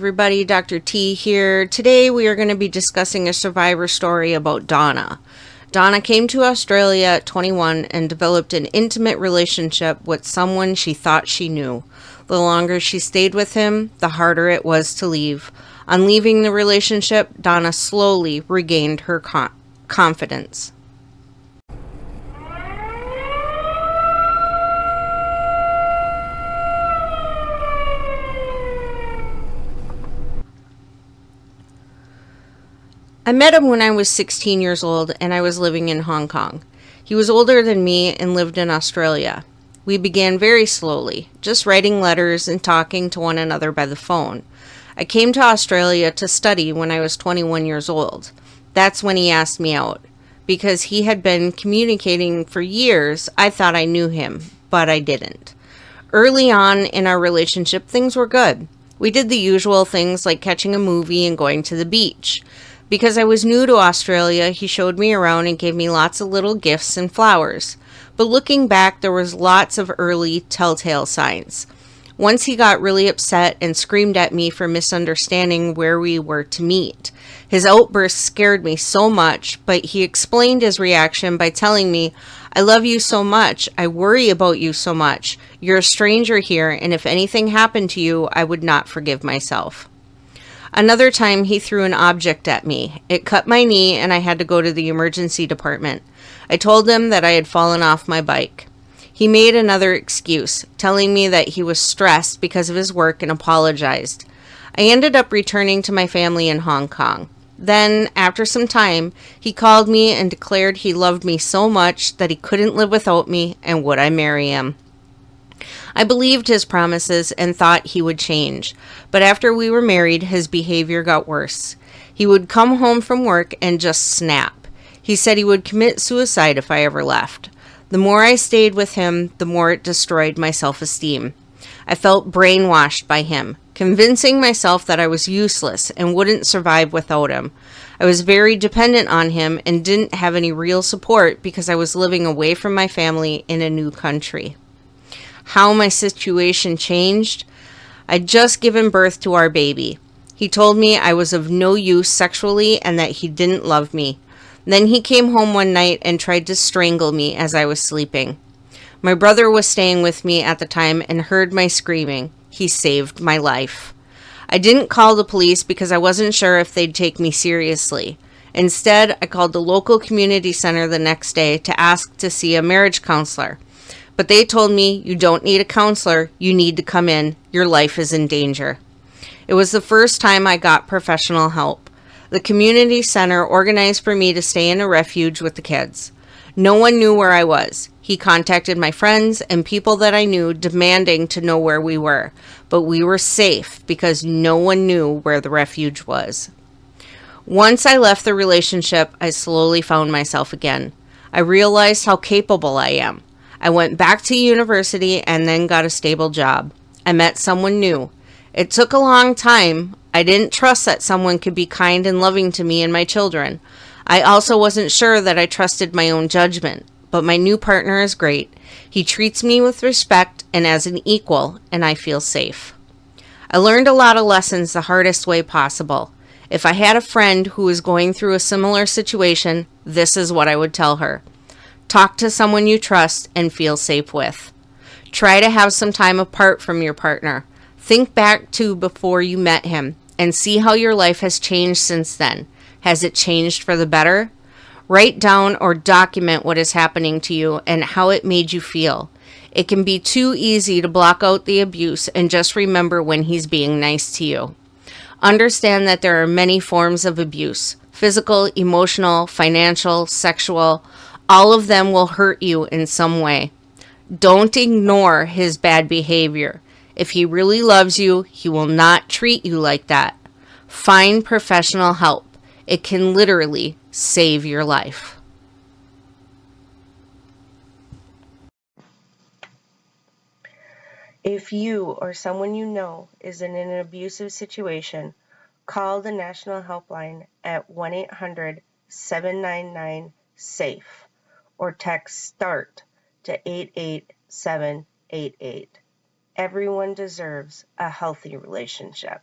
everybody. Dr. T here. Today we are going to be discussing a survivor story about Donna. Donna came to Australia at 21 and developed an intimate relationship with someone she thought she knew. The longer she stayed with him, the harder it was to leave. On leaving the relationship, Donna slowly regained her confidence. I met him when I was 16 years old and I was living in Hong Kong. He was older than me and lived in Australia. We began very slowly, just writing letters and talking to one another by the phone. I came to Australia to study when I was 21 years old. That's when he asked me out. Because he had been communicating for years, I thought I knew him, but I didn't. Early on in our relationship, things were good. We did the usual things like catching a movie and going to the beach. Because I was new to Australia, he showed me around and gave me lots of little gifts and flowers. But looking back, there was lots of early telltale signs. Once he got really upset and screamed at me for misunderstanding where we were to meet. His outburst scared me so much, but he explained his reaction by telling me, "I love you so much. I worry about you so much. You're a stranger here, and if anything happened to you, I would not forgive myself." Another time he threw an object at me. It cut my knee and I had to go to the emergency department. I told him that I had fallen off my bike. He made another excuse, telling me that he was stressed because of his work and apologized. I ended up returning to my family in Hong Kong. Then, after some time, he called me and declared he loved me so much that he couldn't live without me and would I marry him. I believed his promises and thought he would change, but after we were married, his behavior got worse. He would come home from work and just snap. He said he would commit suicide if I ever left. The more I stayed with him, the more it destroyed my self-esteem. I felt brainwashed by him, convincing myself that I was useless and wouldn't survive without him. I was very dependent on him and didn't have any real support because I was living away from my family in a new country. How my situation changed? I'd just given birth to our baby. He told me I was of no use sexually and that he didn't love me. Then he came home one night and tried to strangle me as I was sleeping. My brother was staying with me at the time and heard my screaming. He saved my life. I didn't call the police because I wasn't sure if they'd take me seriously. Instead, I called the local community center the next day to ask to see a marriage counselor. But they told me, "You don't need a counselor, you need to come in, your life is in danger." It was the first time I got professional help. The community center organized for me to stay in a refuge with the kids. No one knew where I was. He contacted my friends and people that I knew demanding to know where we were. But we were safe because no one knew where the refuge was. Once I left the relationship, I slowly found myself again. I realized how capable I am. I went back to university and then got a stable job. I met someone new. It took a long time. I didn't trust that someone could be kind and loving to me and my children. I also wasn't sure that I trusted my own judgment. But my new partner is great. He treats me with respect and as an equal, and I feel safe. I learned a lot of lessons the hardest way possible. If I had a friend who was going through a similar situation, this is what I would tell her. Talk to someone you trust and feel safe with. Try to have some time apart from your partner. Think back to before you met him and see how your life has changed since then. Has it changed for the better? Write down or document what is happening to you and how it made you feel. It can be too easy to block out the abuse and just remember when he's being nice to you. Understand that there are many forms of abuse: physical, emotional, financial, sexual. All of them will hurt you in some way. Don't ignore his bad behavior. If he really loves you, he will not treat you like that. Find professional help. It can literally save your life. If you or someone you know is in an abusive situation, call the National Helpline at 1-800-799-SAFE or text START to 88788. Everyone deserves a healthy relationship.